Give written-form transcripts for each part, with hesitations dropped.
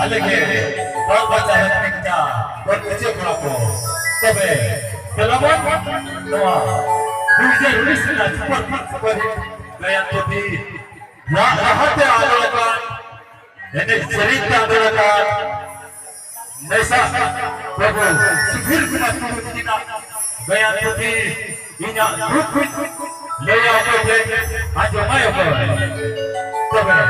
ಅಲ್ಲಿಗೆ তবে Kelaman Noah Hujan Wisna cepat seperti gaya putih Rahate Adolakan Ini cerita Adolakan Nesa Prabhu Sifir Kumatu Kita Gaya putih Inya Rukut Leya Putih Ajo Mayo Tebe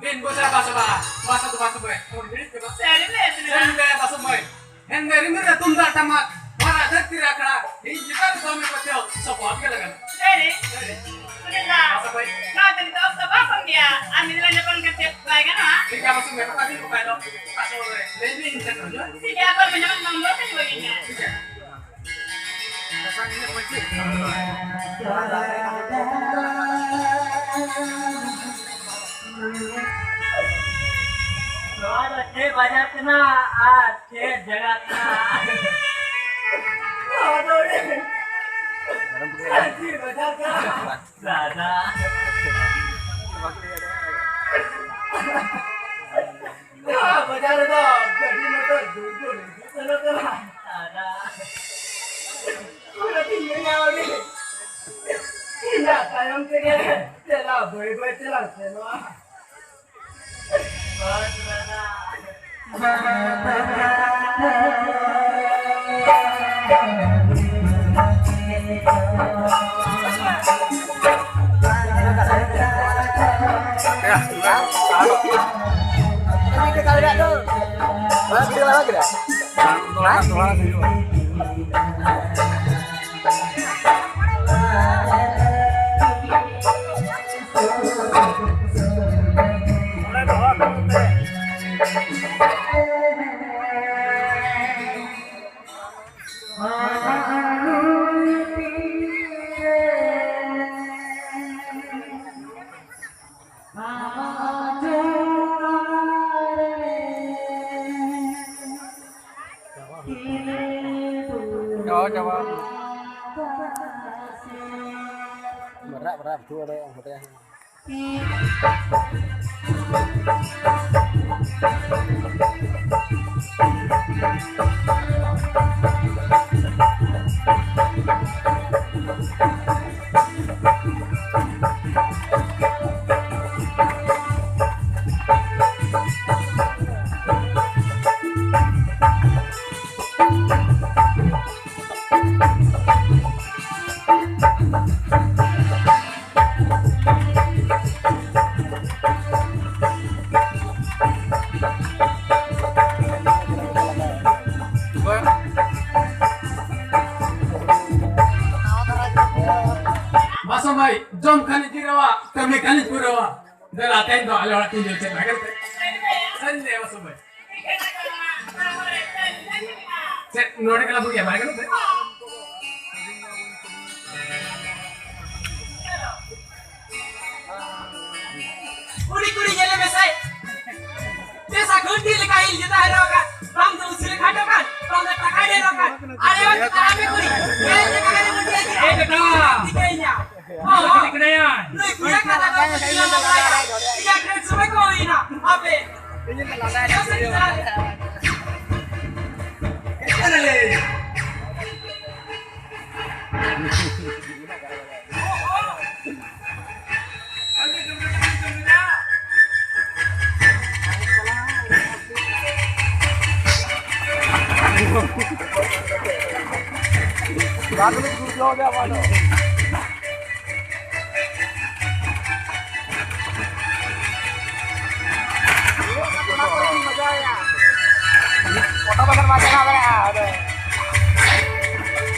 Din bocah bahasa tu bahasa boy. Seri le bahasa boy. Henry mere tunda tamat. Mara dhatti rakha. Hi jitar kame patyo support ke lagan. Seri. Sudah. Bahasa boy. Kau tadi tahu apa pun dia. Ambil lagi pun kerja baik kan ah? Tiga bahasa boy tadi ko kayo. Paso boy. Lendi insan no. Tidak apa menyebut nombor kan begini. Pasang ini panci. Ada bajar kena, jaga kena. Ada bajar kena. Ada. Bajar itu, jadi motor dulu, kalau kena. Ada. Udah tinggalnya lagi. Tidak, kayang kiri, celah, boy celah, celah. Coba. Berat tu ada yang hotel. Bahasa boy, jom kali dirawa, kami kali purawa. Dah lain tu ala orang tinggal cek lagi. Sende bahasa boy. Cek nori kalau bukan mana kan? Kuri jalan besar. Desa gunting lekain kita ada kan? Ram tu usil kado kan? Ram tu pakai dia kan? Ada orang kita ambil kuri. Dia cakap ada kuri lagi. Kata. Tikainya. Oh, kena. Lu kira kata kau tidak mau bayar. Tidak kena semua kau ini. Apa? Ini terlalu ada. Ada le. Baru dulu dia mana? Foto besar macam apa ya? Ada.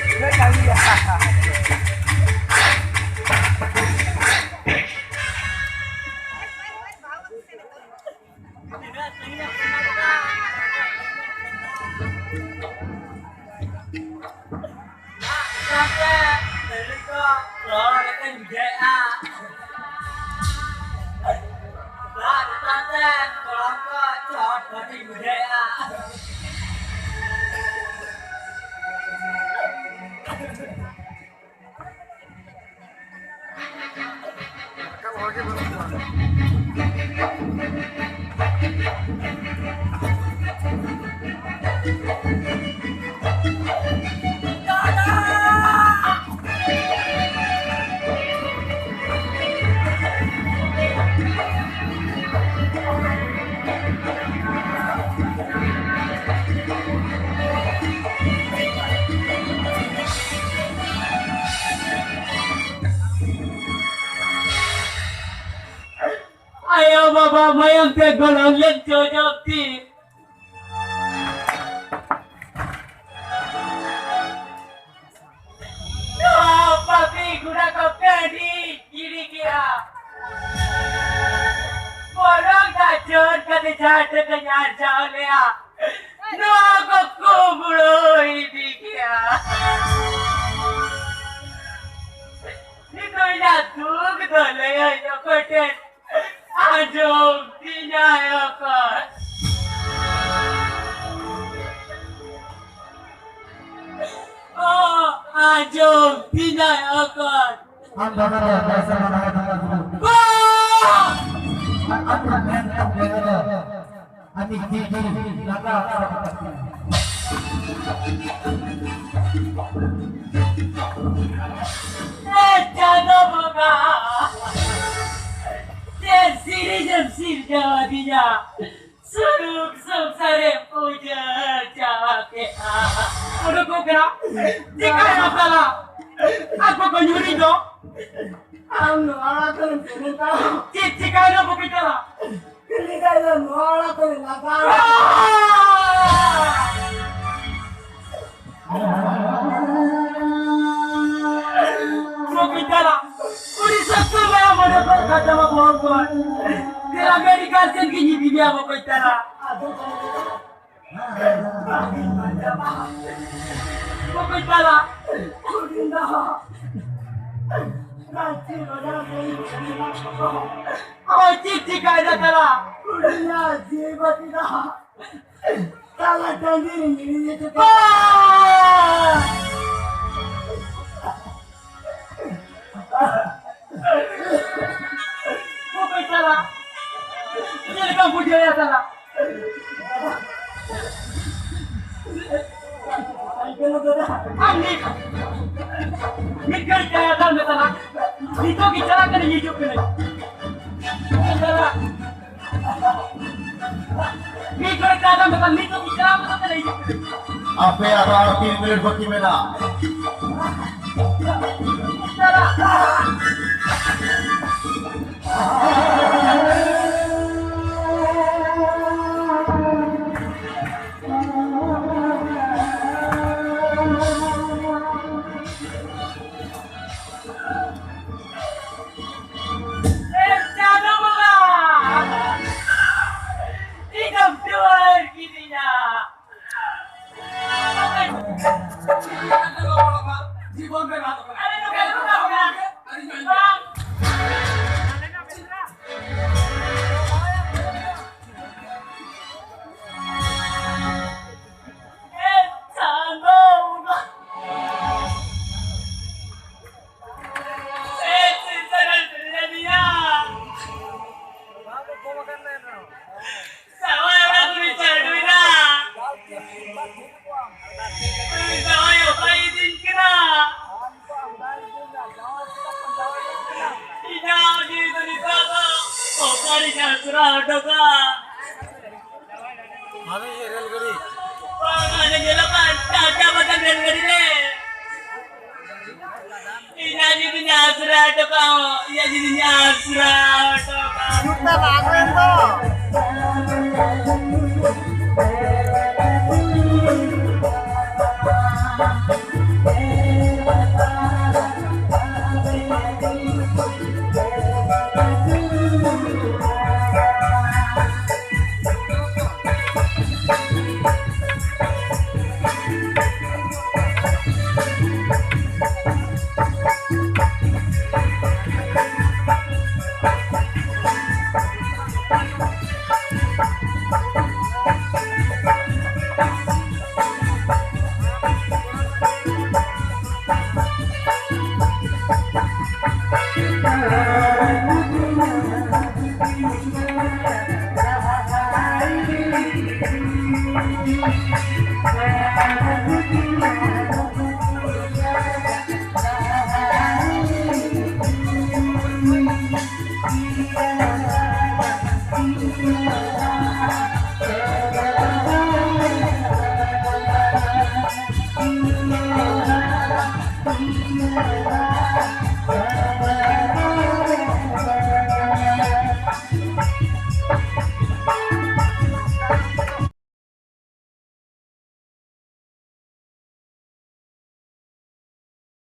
Ini kali ya. Ayo baba mayang te golong len jojok ti. No papi guna kapedi kiri kira. Bolong kajon kate jate kenyar jauh lea. No aku kuburo ini kira. Nito inatu kedole ayo koten. Aduh, tidak ya kan. Oh, aduh, tidak ya kan. Jangan boga. Siri Jawa dia suruk sare puja jake udah kau kena jika yang salah aku kau nyuri do anu ala tu cerita jika yang aku bicara ketika yang ala tu nakal aku bicara uri satu yang mendapat kata mabuan तेरा medical से की जी दिया वो कोई तरह वो कोई तरह ओ चिट्ठी का इधर तरह कुड़िया जीवती ना ताला टंगी नहीं ये तो वो कोई तरह Jadi kamu dia salah. Ambil. Mikir jaya dalam salah. Itu kita akan hidup ini. Salah. Mikir jaya dalam salah. Itu kita akan hidup. Apa yang ada 3 minit baki mena? Salah. জীবন বে বাত করে Ada nuka nuka bukan? Bang. Kita bangun tuh.